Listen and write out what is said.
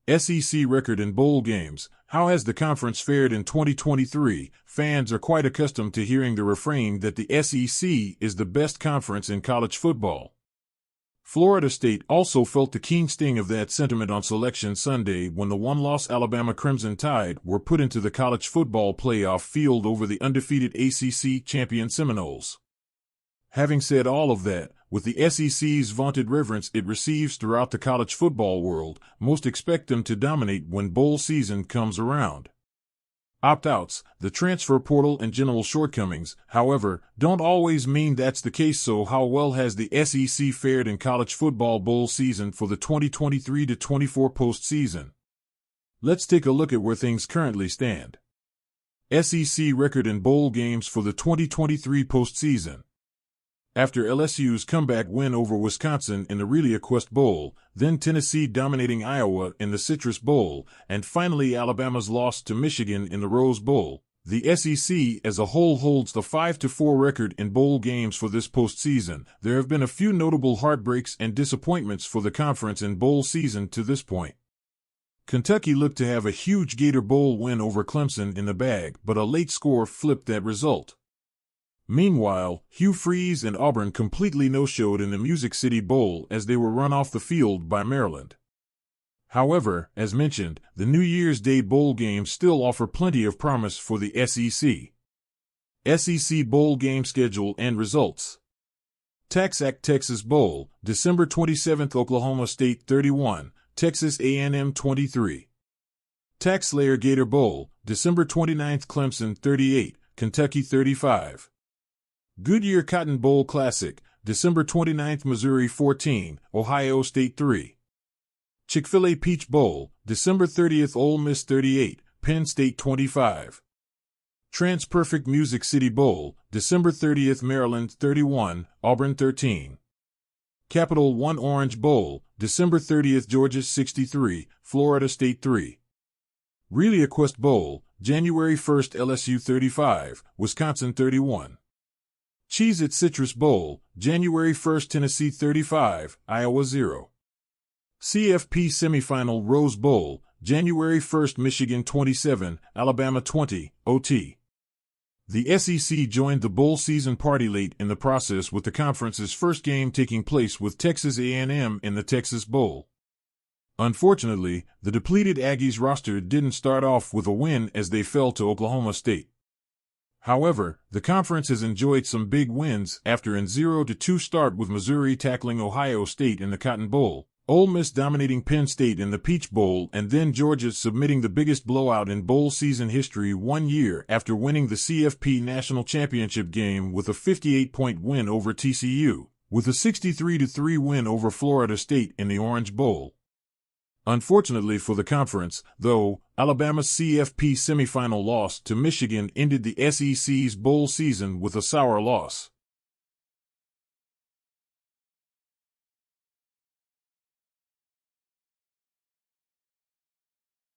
SEC record in bowl games. How has the conference fared in 2023? Fans are quite accustomed to hearing the refrain that the SEC is the best conference in college football. Florida State also felt the keen sting of that sentiment on Selection Sunday when the one-loss Alabama Crimson Tide were put into the college football playoff field over the undefeated ACC champion Seminoles. Having said all of that, with the SEC's vaunted reverence it receives throughout the college football world, most expect them to dominate when bowl season comes around. Opt-outs, the transfer portal and general shortcomings, however, don't always mean that's the case. So how well has the SEC fared in college football bowl season for the 2023-24 postseason? Let's take a look at where things currently stand. SEC record in bowl games for the 2023 postseason. After LSU's comeback win over Wisconsin in the ReliaQuest Bowl, then Tennessee dominating Iowa in the Citrus Bowl, and finally Alabama's loss to Michigan in the Rose Bowl, the SEC as a whole holds the 5-4 record in bowl games for this postseason. There have been a few notable heartbreaks and disappointments for the conference in bowl season to this point. Kentucky looked to have a huge Gator Bowl win over Clemson in the bag, but a late score flipped that result. Meanwhile, Hugh Freeze and Auburn completely no-showed in the Music City Bowl as they were run off the field by Maryland. However, as mentioned, the New Year's Day bowl games still offer plenty of promise for the SEC. SEC bowl game schedule and results. TaxAct Texas Bowl, December 27th, Oklahoma State 31, Texas A&M 23. TaxSlayer Gator Bowl, December 29th, Clemson 38, Kentucky 35. Goodyear Cotton Bowl Classic, December 29th, Missouri 14, Ohio State 3. Chick-fil-A Peach Bowl, December 30th, Ole Miss 38, Penn State 25. TransPerfect Music City Bowl, December 30th, Maryland 31, Auburn 13. Capital One Orange Bowl, December 30th, Georgia 63, Florida State 3. ReliaQuest Bowl, January 1st, LSU 35, Wisconsin 31. Cheez-It Citrus Bowl, January 1st, Tennessee 35, Iowa 0. CFP Semifinal Rose Bowl, January 1st, Michigan 27, Alabama 20, OT. The SEC joined the bowl season party late in the process, with the conference's first game taking place with Texas A&M in the Texas Bowl. Unfortunately, the depleted Aggies roster didn't start off with a win as they fell to Oklahoma State. However, the conference has enjoyed some big wins after an 0-2 start with Missouri tackling Ohio State in the Cotton Bowl, Ole Miss dominating Penn State in the Peach Bowl, and then Georgia submitting the biggest blowout in bowl season history 1 year after winning the CFP National Championship game with a 58-point win over TCU, with a 63-3 win over Florida State in the Orange Bowl. Unfortunately for the conference, though, Alabama's CFP semifinal loss to Michigan ended the SEC's bowl season with a sour loss.